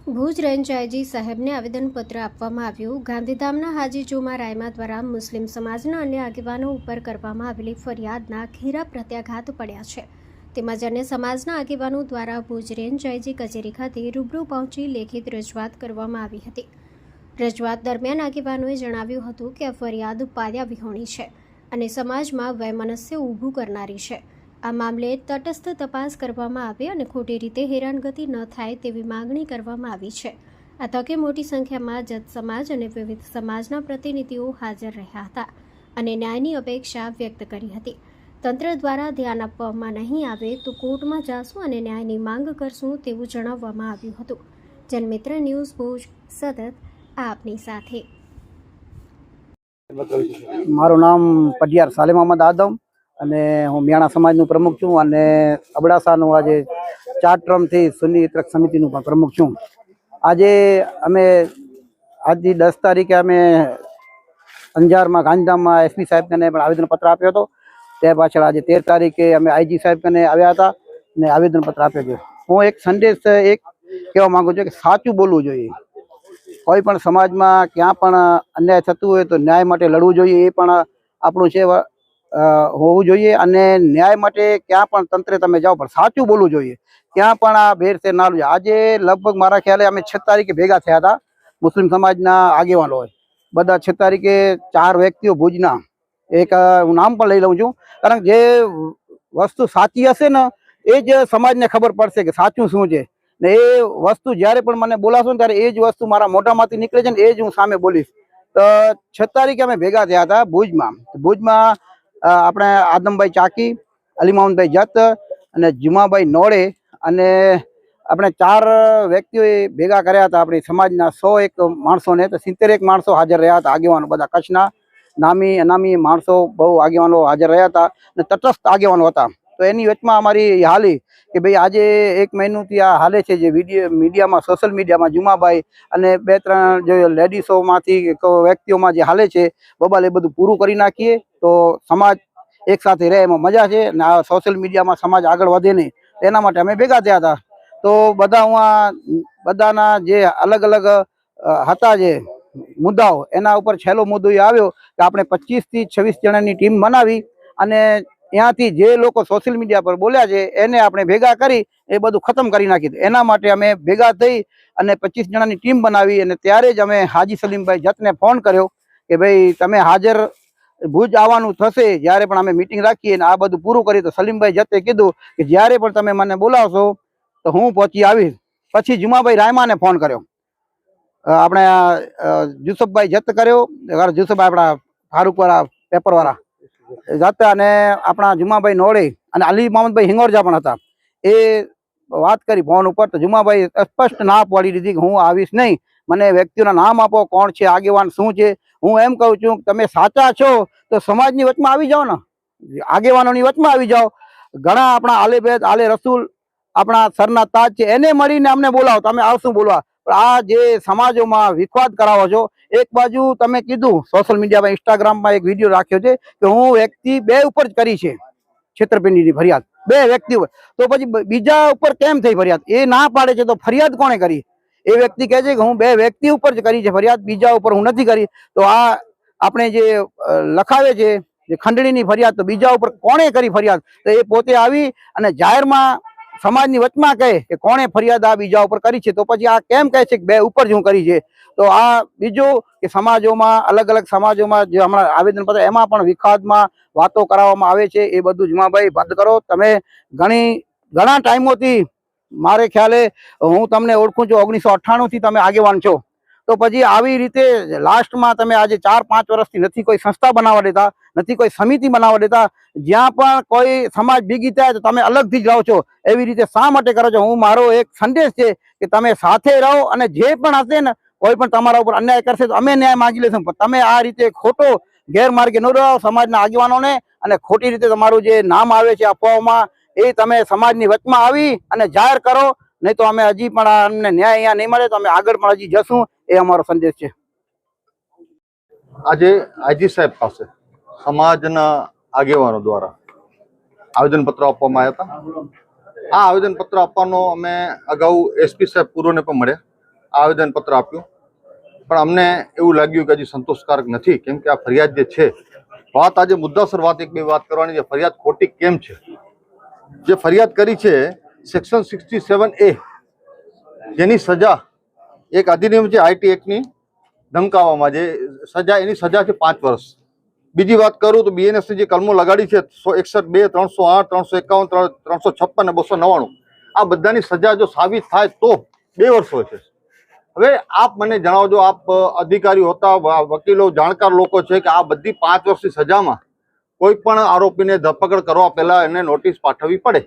Bhuj range IG સાહેબને આવેદનપત્ર આપવામાં આવ્યું। ગાંધીધામના હાજી જુમા રાયમા દ્વારા મુસ્લિમ સમાજના અન્ય આગેવાનો ઉપર કરવામાં આવેલી ફરિયાદના ઘેરા પ્રત્યાઘાત પડ્યા છે। તેમજ અન્ય સમાજના આગેવાનો દ્વારા ભુજ રેન્જ આઈજી કચેરી ખાતે રૂબરૂ પહોંચી લેખિત રજૂઆત કરવામાં આવી હતી। રજૂઆત દરમિયાન આગેવાનોએ જણાવ્યું હતું કે આ ફરિયાદ પાયા વિહોણી છે અને સમાજમાં વૈમનસ્ય ઊભું કરનારી છે। આ મામલે તટસ્થ તપાસ કરવામાં આવે અને ખોટી રીતે હેરાનગતિ ન થાય તેવી માંગણી કરવામાં આવી છે। આ તકે મોટી સંખ્યામાં જત સમાજ અને વિવિધ સમાજના પ્રતિનિધિઓ હાજર રહ્યા હતા અને ન્યાયની અપેક્ષા વ્યક્ત કરી હતી। તંત્ર દ્વારા ધ્યાન આપવામાં નહીં આવે તો કોર્ટમાં જાશું અને ન્યાયની માંગ કરશું તેવું જણાવવામાં આવ્યું હતું। જનમિત્ર ન્યૂઝ ભુજ સતત આપની સાથે। મારું નામ પઢિયાર સાલેમ અહમદ આદમ અને હું મિયાણા સમાજનું પ્રમુખ છું અને અબડાસાનું આજે 4 ટર્મથી સુન્ની ઇતરક સમિતિનું પણ પ્રમુખ છું। આજે અમે આજની 10 તારીખે અમે અંજારમાં ગાંધીધામમાં એસપી સાહેબ કને પણ આવેદનપત્ર આપ્યો હતો। તે પાછળ આજે 13 તારીખે અમે આઈજી સાહેબ કને આવ્યા હતા અને આવેદનપત્ર આપ્યો છે। હું એક સંદેશ કહેવા માંગુ છું કે સાચું બોલવું જોઈએ। કોઈ પણ સમાજમાં ક્યાં પણ અન્યાય થતું હોય તો ન્યાય માટે લડવું જોઈએ, એ પણ આપણું છે હોવું જોઈએ। અને ન્યાય માટે ક્યાં પણ તંત્રે તમે જાઓ પણ સાચું બોલવું જોઈએ, ક્યાં પણ આ ભેરસેર ના લેવું જોઈએ। આજે લગભગ મારા ખ્યાલે અમે 6 તારીખે ભેગા થયા હતા મુસ્લિમ સમાજના આગેવાનો હોય બધા। 6 તારીખે 4 વ્યક્તિઓ ભુજના, એક હું નામ પણ લઈ લઉં છું, કારણ કે જે વસ્તુ સાચી હશે ને એ જ સમાજને ખબર પડશે કે સાચું શું છે ને એ વસ્તુ જ્યારે પણ મને બોલાશો ને ત્યારે એ જ વસ્તુ મારા મોઢામાંથી નીકળે છે ને એ જ હું સામે બોલીશ। તો 6 તારીખે અમે ભેગા થયા હતા ભુજમાં આપણે આદમભાઈ ચાકી, અલીમામદભાઈ જત અને જુમાભાઈ નોડે અને આપણે 4 વ્યક્તિઓએ ભેગા કર્યા હતા આપણી સમાજના 101 માણસોને। તો 71 માણસો હાજર રહ્યા હતા, આગેવાનો બધા કચ્છના નામી અનામી માણસો બહુ આગેવાનો હાજર રહ્યા હતા અને તટસ્થ આગેવાનો હતા। તો એની વચમાં અમારી હાલી કે ભાઈ આજે 1 મહિનાથી આ હાલે છે જે મીડિયામાં સોશિયલ મીડિયામાં જુમાભાઈ અને 2-3 જે લેડીસોમાંથી વ્યક્તિઓમાં જે હાલે છે બબાલ, એ બધું પૂરું કરી નાખીએ તો સમાજ એક સાથે રહે, એમાં મજા છે ને આ સોશિયલ મીડિયામાં સમાજ આગળ વધે નહીં, એના માટે અમે ભેગા થયા હતા। તો બધાના જે અલગ અલગ હતા જે મુદ્દાઓ, એના ઉપર છેલ્લો મુદ્દો એ આવ્યો કે આપણે 25 થી 26 જણાની ટીમ બનાવી અને ત્યાંથી જે લોકો સોશિયલ મીડિયા પર બોલ્યા છે એને આપણે ભેગા કરી એ બધું ખતમ કરી નાખી। એના માટે અમે ભેગા થઈ અને 25 જણાની ટીમ બનાવી અને ત્યારે જ અમે હાજી સલીમભાઈ જતને ફોન કર્યો કે ભાઈ તમે હાજર ભુજ આવવાનું થશે જ્યારે પણ અમે મિટિંગ રાખીએ ને આ બધું પૂરું કરી। તો સલીમભાઈ જતે કીધું કે જ્યારે પણ તમે મને બોલાવશો તો હું પહોંચી આવીશ। પછી જુમાભાઈ રાયમાને ફોન કર્યો, આપણે જુસફભાઈ જત કર્યો, જુસફભાઈ આપણા ફારૂકવાળા પેપરવાળા જત અને આપણા જુમાભાઈ નોડે અને અલી મોહમ્મદભાઈ હિંગોરજા પણ હતા। એ વાત કરી ફોન ઉપર તો જુમાભાઈ સ્પષ્ટ ના પાડી દીધી કે હું આવીશ નહીં, મને વ્યક્તિઓના નામ આપો, કોણ છે આગેવાન, શું છે। હું એમ કહું છું કે તમે સાચા છો તો સમાજની વચમાં આવી જાઓ ને, આગેવાનોની વચમાં આવી જાઓ। ઘણા આપણા આલે બેત આલે રસૂલ આપણા સરના તાજ છે એને મળીને અમને બોલાવો, તમે આવશું બોલવા। પણ આ જે સમાજોમાં વિખવાદ કરાવો છો, એક બાજુ તમે કીધું સોશિયલ મીડિયામાં ઇન્સ્ટાગ્રામમાં એક વિડીયો રાખ્યો છે કે હું વ્યક્તિ 2 ઉપર જ કરી છે છેતરપિંડીની ફરિયાદ, 2 વ્યક્તિ ઉપર, તો પછી બીજા ઉપર કેમ થઈ ફરિયાદ? એ ના પાડે છે તો ફરિયાદ કોણે કરી? એ વ્યક્તિ કહે છે કે હું 2 વ્યક્તિ ઉપર જ કરી છે ફરિયાદ, બીજા ઉપર હું નથી કરી। તો આ આપણે જે લખાવે છે જે ખંડણીની ફરિયાદ, તો બીજા ઉપર કોણે કરી ફરિયાદ? તો એ પોતે આવી અને જાહેરમાં સમાજની વચમાં કહે કે કોણે ફરિયાદ આ બીજા ઉપર કરી છે, તો પછી આ કેમ કહે છે કે 2 ઉપર જ હું કરી છે? તો આ બીજું કે સમાજોમાં અલગ અલગ સમાજોમાં જે હમણાં આવેદનપત્ર એમાં પણ વિખવાદમાં વાતો કરાવવામાં આવે છે, એ બધું જુમાભાઈ બંધ કરો। તમે ઘણા ટાઈમોથી મારે ખ્યાલે હું તમને ઓળખું છું, 1998થી તમે આગેવાન છો, તો પછી આવી રીતે લાસ્ટમાં તમે આજે 4-5 વર્ષથી નથી કોઈ સંસ્થા બનાવવા દેતા, નથી કોઈ સમિતિ બનાવવા દેતા। જ્યાં પણ કોઈ સમાજ ભેગી થાય તો તમે અલગથી જ રહો છો, એવી રીતે શા માટે કરો છો? હું મારો એક સંદેશ છે કે તમે સાથે રહો અને જે પણ હશે ને કોઈ પણ તમારા ઉપર અન્યાય કરશે તો અમે ન્યાય માંગી લઈશું, પણ તમે આ રીતે ખોટો ગેરમાર્ગે ન રહો સમાજના આગેવાનોને અને ખોટી રીતે તમારું જે નામ આવે છે અફવાઓમાં એ તમે સમાજની વચમાં આવી અને જાહેર કરો, નહીં તો અમે હજી પણ અમને ન્યાય અહીંયા નહીં મળે તો અમે આગળ પણ હજી જશું, એ અમારો સંદેશ છે। આજે આઈજી સાહેબ પાસે સમાજના આગેવાનો દ્વારા આવેદનપત્ર આપવામાં આવ્યા હતા। આ આવેદનપત્ર આપવાનો અમે અગાઉ એસપી સાહેબ પૂર્વને પણ મળ્યા આવેદનપત્ર આપ્યું, પણ અમને એવું લાગ્યું કે હજી સંતોષકારક નથી, કેમ કે આ ફરિયાદ જે છે, વાત આજે મુદ્દાસર વાત એક બે વાત કરવાની છે. ફરિયાદ ખોટી કેમ છે? જે ફરિયાદ કરી છે સેક્શન 67A, જેની સજા એક અધિનિયમ છે આઈટી એક્ટની ધમકાવવામાં, જે સજા એની સજા છે 5 વર્ષ. બીજી વાત કરું તો બીએનએસની જે કલમો લગાડી છે 161, 2, 308, 351, 356 અને 299, આ બધાની સજા જો સાબિત થાય તો 2 વર્ષ હોય છે. હવે આપ મને જણાવજો, આપ અધિકારી હોતા, વકીલો, જાણકાર લોકો છે, કે આ બધી 5 વર્ષની સજામાં કોઈ પણ આરોપીને ધરપકડ કરવા પહેલા એને નોટિસ પાઠવવી પડે.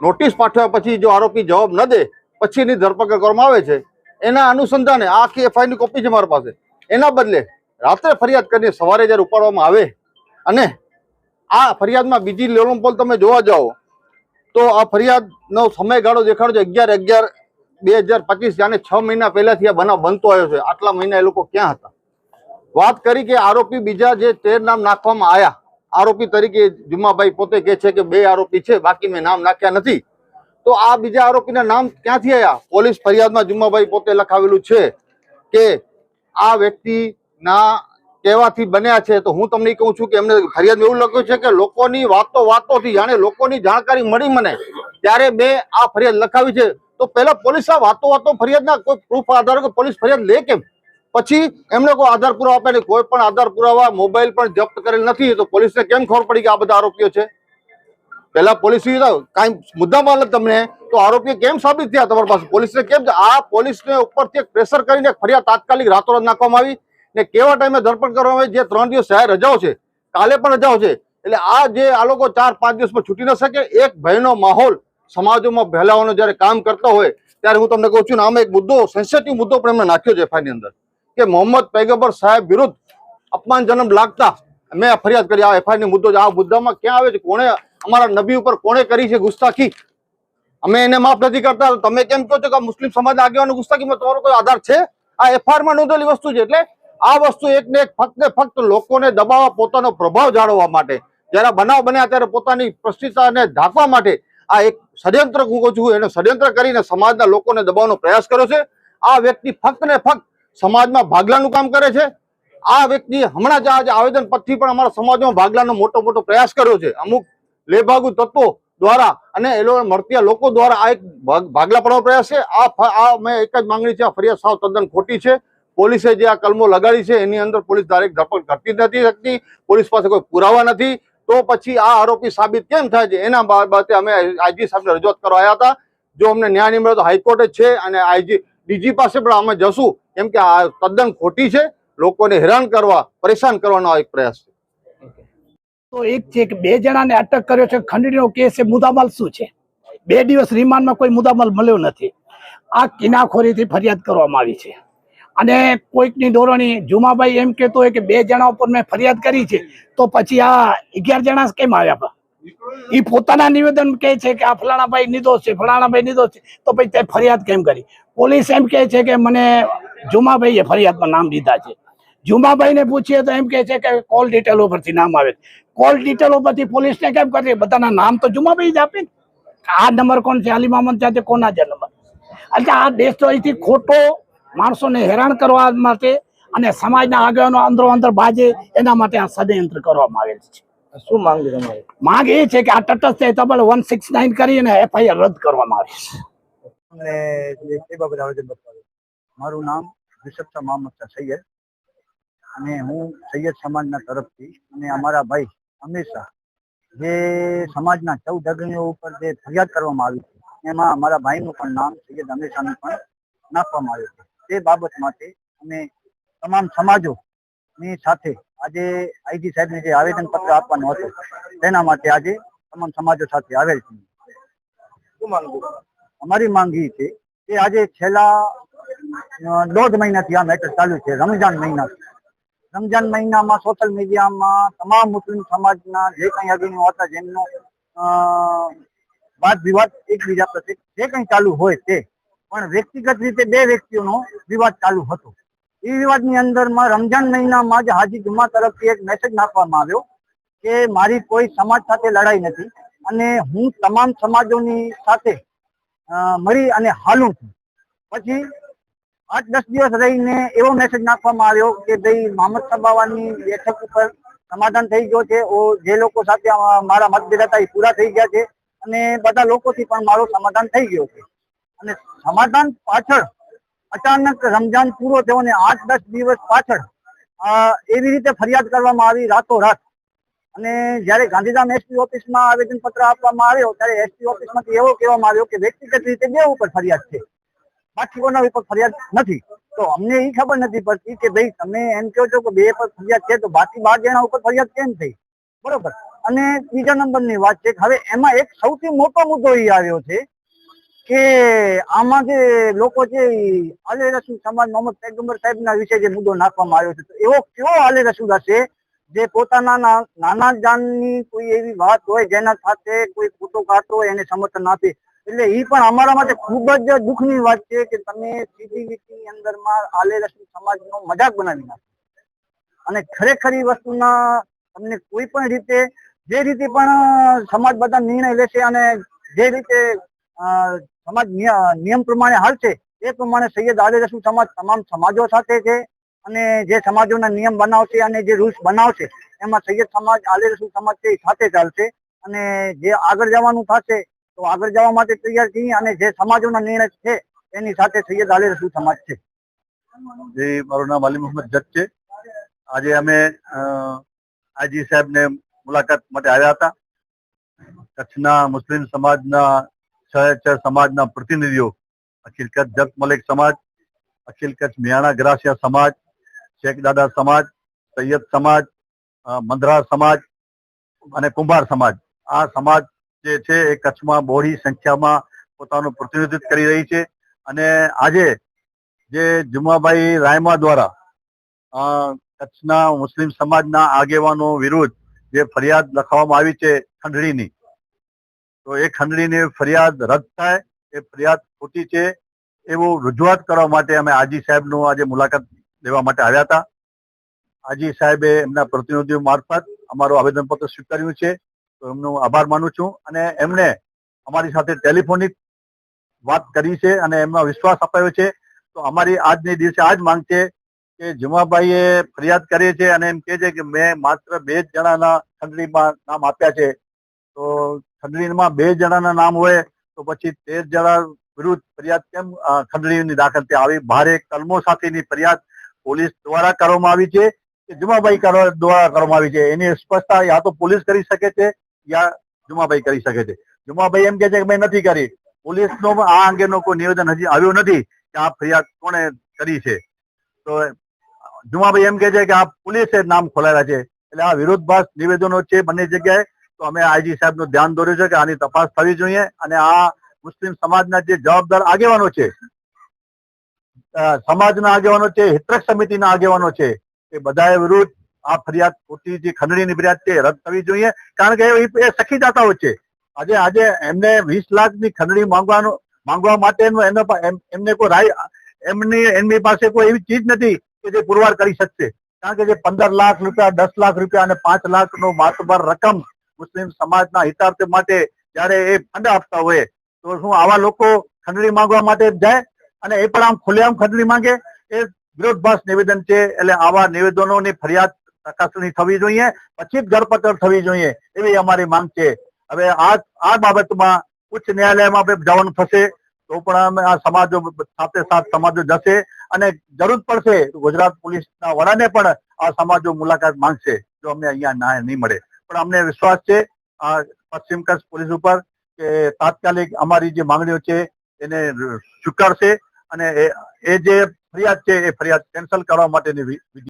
નોટિસ પાઠવ્યા પછી જો આરોપી જવાબ ન દે પછી એની ધરપકડ કરવામાં આવે છે. એના અનુસંધાને આખી એફઆઈઆરની કોપી છે મારી પાસે. એના બદલે રાત્રે ફરિયાદ કરીને સવારે જ્યારે ઉપાડવામાં આવે, અને આ ફરિયાદમાં બીજી લોલમપોલ તમે જોવા જાઓ તો આ ફરિયાદનો સમયગાળો દેખાડો છે 11/11/2025, જાણે 6 મહિના પહેલાથી આ બનાવ બનતો આવ્યો છે. આટલા મહિના એ લોકો ક્યાં હતા? વાત કરી કે આરોપી બીજા જે 13 નામ નાખવામાં આવ્યા, આરોપી તરીકે જુમાભાઈ પોતે કહે છે કે 2 આરોપી છે, બાકી મેં નામ નાખ્યા નથી. તો આ બીજા આરોપીના નામ ક્યાંથી આવ્યા? પોલીસ ફરિયાદમાં જુમાભાઈ પોતે લખાવેલું છે કે આ વ્યક્તિના કહેવાથી બન્યા છે. તો હું તમને કહું છું કે એમને ફરિયાદમાં એવું લખ્યું છે કે લોકોની વાતોથી, જાણે લોકોની જાણકારી મળી મને ત્યારે મેં આ ફરિયાદ લખાવી છે. તો પહેલા પોલીસ આ વાતો ફરિયાદના કોઈ પ્રૂફ આધાર કે પોલીસ ફરિયાદ લે કેમ? પછી એમને કોઈ આધાર પુરાવા આપે નહીં, કોઈ પણ આધાર પુરાવા, મોબાઈલ પણ જપ્ત કરેલ નથી. તો પોલીસને કેમ ખબર પડી કે આ બધા આરોપીઓ છે? પહેલા પોલીસ કાંઈ મુદ્દામાં તમને તો આરોપીઓ કેમ સાબિત થયા તમારી પાસે? પોલીસને કેમ? આ પોલીસને ઉપરથી એક પ્રેશર કરીને ફરિયાદ તાત્કાલિક રાતોરાત નાખવામાં આવી ને કેવા ટાઈમે ધરપકડ કરવામાં આવી? જે 3 દિવસ જાહેર રજાઓ છે, કાલે પણ રજાઓ છે. એટલે આ જે આ લોકો 4-5 દિવસમાં છૂટી ન શકે, એક ભયનો માહોલ સમાજોમાં ફેલાવવાનો જ્યારે કામ કરતા હોય ત્યારે હું તમને કહું છું ને, આમાં એક મુદ્દો, સેન્સિટિવ મુદ્દો પણ એમને નાખ્યો છે એફઆઈઆરની અંદર, કે મોહમ્મદ પૈગંબર સાહેબ વિરુદ્ધ અપમાનજનક લાગતા મેં આ ફરિયાદ કરી. આ એફઆઈઆરની મુદ્દો છે. આ મુદ્દામાં ક્યાં આવે છે? કોણે અમારા નબી ઉપર કોણે કરી છે ગુસ્તાખી? અમે એને માફ નથી કરતા. તમે કેમ કહો છો કે મુસ્લિમ સમાજના આગેવાનો ગુસ્તાખીમાં તમારો કોઈ આધાર છે? આ એફઆઈઆરમાં નોંધેલી વસ્તુ છે. એટલે આ વસ્તુ એક ને એક ફક્ત લોકોને દબાવવા, પોતાનો પ્રભાવ જાળવવા માટે, જયારે બનાવ બન્યા ત્યારે પોતાની પ્રતિષ્ઠાને ઢાંકવા માટે આ એક ષડયંત્ર, હું કહું છું, એને ષડયંત્ર કરીને સમાજના લોકોને દબાવવાનો પ્રયાસ કર્યો છે. આ વ્યક્તિ ફક્ત ને ફક્ત સમાજમાં ભાગલાનું કામ કરે છે. આ વ્યક્તિ હમણાં જ આજે આવેદન પત્રથી પણ અમારા સમાજમાં ભાગલાનો મોટો પ્રયાસ કર્યો છે, અમુક લેભાગુ તત્વો દ્વારા અને એ લોકો મળતી લોકો દ્વારા. આ એક ભાગલા પડવાનો પ્રયાસ છે. આ મેં એક જ માંગણી છે, આ ફરિયાદ સાવ તદ્દન ખોટી છે. પોલીસે જે આ કલમો લગાડી છે એની અંદર પોલીસ ડાયરેક્ટ ધરપકડ કરતી નથી શકતી. પોલીસ પાસે કોઈ પુરાવા નથી. તો પછી આ આરોપી સાબિત કેમ થાય છે? એના બાબતે અમે આઈજી સાહેબને રજૂઆત કરવા આવ્યા હતા. જો અમને ન્યાય નહીં મળે તો હાઈકોર્ટ જ છે અને ડીજી પાસે પણ અમે જશું, કેમ કે આ તદ્દન ખોટી છે. લોકોને હેરાન કરવા, પરેશાન કરવાનો આ એક પ્રયાસ છે. તો એક છે કે 2 જણાને અટક કર્યો છે, ખંડણીનો કેસ છે. મુદ્દામાલ શું છે? 2 દિવસ રિમાન્ડમાં કોઈ મુદ્દામાલ મળ્યો નથી. આ કિનાખોરીથી ફરિયાદ કરવામાં આવી છે. અને કોઈકની ધોરણી જુમાભાઈ એમ કહેતો હોય કે 2 જણા ઉપર મેં ફરિયાદ કરી છે, તો પછી આ 11 જણા કેમ આવ્યા? એ પોતાના નિવેદન કહે છે કે આ ફલાણાભાઈ નિર્દોષ છે, ફલાણાભાઈ નિર્દોષ છે, તો પછી તે ફરિયાદ કેમ કરી? પોલીસ એમ કહે છે કે મને જુમાભાઈએ ફરિયાદમાં નામ લીધા છે. જુમાભાઈને પૂછીએ તો એમ કહે છે કે કોલ ડિટેલો પરથી નામ આવે. કોલ ડિટેલો પરથી પોલીસને કેમ કરે? બધાના નામ તો જુમાભાઈ જ આપે. આ નંબર કોણ છે? અલી મામદ છે, કોના છે નંબર? એટલે આ દેશ તો અહીંથી ખોટો માણસોને હેરાન કરવા માટે અને સમાજના આગેવાનો અંદર બાજે એના માટે આ ષડયંત્ર કરવામાં આવેલ છે. શું માંગ છે તમારી? માંગ એ છે કે આ તટસ્થ તબલ 169 કરીને એફઆઈઆર રદ કરવામાં આવે છે. અને એ બાબતે આવેદન બતાવ્યું. મારું નામ યુસુફ શાહ મોહમ્મદ શાહ સૈયદ, અને હું સૈયદ સમાજના તરફથી અને અમારા ભાઈ અમીર શાહ, જે સમાજના 14 અગ્રણીઓ ઉપર જે ફરિયાદ કરવામાં આવી છે એમાં અમારા ભાઈનું પણ નામ સૈયદ અમીર શાહનું પણ નાખવામાં આવ્યું છે. તે બાબત માટે અમે તમામ સમાજોની સાથે આજે આઈજી સાહેબને જે આવેદન પત્ર આપવાનું હતું તેના માટે આજે તમામ સમાજો સાથે આવેલ છે. શું માંગ? અમારી માંગ એ છે કે આજે છેલ્લા 1.5 મહિનાથી આ મેટર ચાલુ છે. રમજાન મહિનામાં સોશિયલ મીડિયામાં તમામ મુસ્લિમ સમાજના જે કંઈ આગેવાનો હતા જેમનો વાદ વિવાદ એકબીજા પ્રત્યે જે કંઈ ચાલુ હોય તે, પણ વ્યક્તિગત રીતે 2 વ્યક્તિઓનો વિવાદ ચાલુ હતો. એ વિવાદની અંદરમાં રમજાન મહિનામાં જ હાજી જુમા તરફથી એક મેસેજ નાખવામાં આવ્યો કે મારી કોઈ સમાજ સાથે લડાઈ નથી અને હું તમામ સમાજોની સાથે મળી અને હાલું છું. પછી 8-10 દિવસ રહીને એવો મેસેજ નાખવામાં આવ્યો કે ભાઈ મોહમ્મદ સબાવાની બેઠક ઉપર સમાધાન થઈ ગયો છે. જે લોકો સાથે મારા મતભેદ હતા એ પૂરા થઈ ગયા છે અને બધા લોકોથી પણ મારું સમાધાન થઈ ગયું છે. અને સમાધાન પાછળ અચાનક રમજાન પૂરો થયો અને 8-10 દિવસ પાછળ એવી રીતે ફરિયાદ કરવામાં આવી રાતોરાત. અને જયારે ગાંધીધામ એસપી ઓફિસમાં આવેદન પત્ર આપવામાં આવ્યો ત્યારે એસપી ઓફિસમાંથી એવો કહેવામાં આવ્યો કે વ્યક્તિગત રીતે 2 ઉપર ફરિયાદ છે, બાકી કોના ઉપર ફરિયાદ નથી. તો અમને એ ખબર નથી પડતી કે ભાઈ તમે એમ કહો છો કે 2 પર ફરિયાદ છે તો બાકી 12 જણા ઉપર ફરિયાદ કેમ થઈ? બરોબર. અને બીજા નંબરની વાત છે હવે એમાં એક સૌથી મોટો મુદ્દો એ આવ્યો છે કે આમાં જે લોકો છે આલે રસૂલ સમાજ મોહમ્મદ પૈગંબર સાહેબના વિશે જે મુદ્દો નાખવામાં આવ્યો છે, તો એવો કેવો આલે રસૂલ હશે જે પોતાના નાના જાનની કોઈ એવી વાત હોય જેના સાથે કોઈ ખોટો કાઢતો હોય એને સમર્થન આપે? એટલે એ પણ અમારા માટે ખૂબ જ દુઃખની વાત છે કે તમે સીજીવીટીની અંદરમાં આલે રસૂલ સમાજનો મજાક બનાવી નાખો અને ખરેખર એ વસ્તુના તમને કોઈ પણ રીતે જે રીતે પણ સમાજ બધા નિર્ણય લેશે અને જે રીતે સમાજ નિયમ પ્રમાણે હાલશે એ પ્રમાણે સૈયદ આલે રસૂલ સમાજ તમામ સમાજો સાથે છે અને જે સમાજોના નિયમ બનાવશે અને જે રૂલ્સ બનાવશે એમાં સૈયદ સમાજ આલે રસૂલ સમાજ છે એ સાથે ચાલશે. અને જે આગળ જવાનું થશે તો આગળ જવા માટે તૈયાર છીએ અને જે સમાજોના નિર્ણય છે એની સાથે સૈયદ આલે રસૂલ સમાજ છે. જી, મારું નામ અલી મોહમ્મદ જટ છે. આજે અમે આજી સાહેબને મુલાકાત માટે આવ્યા હતા. કચ્છના મુસ્લિમ સમાજના 6 સમાજના પ્રતિનિધિઓ, અખિલ કચ્છ જત મલિક સમાજ, અખિલ કચ્છ મિયાણા ગ્રાસિયા સમાજ, શેખ દાદા સમાજ, સૈયદ સમાજ, મંદરા સમાજ અને કુંભાર સમાજ, આ સમાજ જે છે એ કચ્છમાં બહોળી સંખ્યામાં પોતાનું પ્રતિનિધિત્વ કરી રહી છે. અને આજે જે જુમાભાઈ રાયમા દ્વારા કચ્છના મુસ્લિમ સમાજના આગેવાનો વિરુદ્ધ જે ફરિયાદ લખવામાં આવી છે ખંડણીની, તો એ ખંડણીની ફરિયાદ રદ થાય, એ ફરિયાદ ખોટી છે એવું રજૂઆત કરવા માટે અમે આજી સાહેબનું આજે મુલાકાત લેવા માટે આવ્યા હતા. આજી સાહેબે એમના પ્રતિનિધિઓ મારફત અમારું આવેદનપત્ર સ્વીકાર્યું છે, તો એમનો આભાર માનું છું. અને એમને અમારી સાથે ટેલિફોનિક વાત કરી છે અને એમનો વિશ્વાસ અપાયો છે. તો અમારી આજની દિવસે આ જ માંગ છે કે જુમાભાઈએ ફરિયાદ કરી છે અને એમ કહે છે કે મેં માત્ર 2 જ જણાના ખંડણીમાં નામ આપ્યા છે. તો ખંડણીમાં 2 જણાના નામ હોય તો પછી 13 જણા વિરુદ્ધ ફરિયાદ કેમ ખંડણીની દાખલ થઈ? આવી ભારે કલમો સાથેની ફરિયાદ પોલીસ દ્વારા કરવામાં આવી છે કે જુમાભાઈ દ્વારા કરવામાં આવી છે? એની સ્પષ્ટતા યા તો પોલીસ કરી શકે છે યા જુમાભાઈ કરી શકે છે. જુમાભાઈ એમ કહે છે કે મેં નથી કરી. પોલીસનો આ અંગેનો કોઈ નિવેદન હજી આવ્યું નથી કે આ ફરિયાદ કોણે કરી છે. તો જુમાભાઈ એમ કહે છે કે આ પોલીસે નામ ખોલાવ્યા છે. એટલે આ વિરોધભાસ નિવેદનો છે બંને જગ્યાએ. તો અમે આઈજી સાહેબનું ધ્યાન દોર્યું છે કે આની તપાસ થવી જોઈએ અને આ મુસ્લિમ સમાજના જે જવાબદાર આગેવાનો છે, સમાજના આગેવાનો છે, હિતરક્ષ સમિતિના આગેવાનો છે, એ બધાએ વિરુદ્ધ આ ફરિયાદ ખોટી જે ખંડણીની ફરિયાદ છે રદ થવી જોઈએ. કારણ કે એ સખી દાતાઓ છે. આજે એમને 20 લાખની ખંડણી માંગવા માટેનું એમને કોઈ રાય એમની પાસે કોઈ એવી ચીજ નથી કે જે પુરવાર કરી શકશે. કારણ કે જે 15 લાખ રૂપિયા, 10 લાખ રૂપિયા અને 5 લાખનો માતબર રકમ મુસ્લિમ સમાજના હિતાર્થ માટે જયારે એ ફંડ આપતા હોય તો શું આવા લોકો ખંડણી માંગવા માટે જાય? અને એ પણ આમ ખુલ્લેઆમ ખંડણી માંગે એ વિરોધભાસ નિવેદન છે. એટલે આવા નિવેદનોની ફરિયાદ ચકાસણી થવી જોઈએ, પછી જ ધરપકડ થવી જોઈએ એવી અમારી માંગ છે. હવે આ બાબતમાં ઉચ્ચ ન્યાયાલયમાં આપણે જવાનું થશે તો પણ અમે આ સમાજો સાથે સમાજો જશે અને જરૂર પડશે ગુજરાત પોલીસના વડાને પણ આ સમાજો મુલાકાત માંગશે જો અમને અહીંયા ન્યાય નહીં મળે. પણ અમને વિશ્વાસ છે આ પશ્ચિમ કચ્છ પોલીસ ઉપર કે તાત્કાલિક અમારી જે માંગણીઓ છે એને સ્વીકારશે અને એ જે ફરિયાદ છે એ ફરિયાદ કેન્સલ કરવા માટેની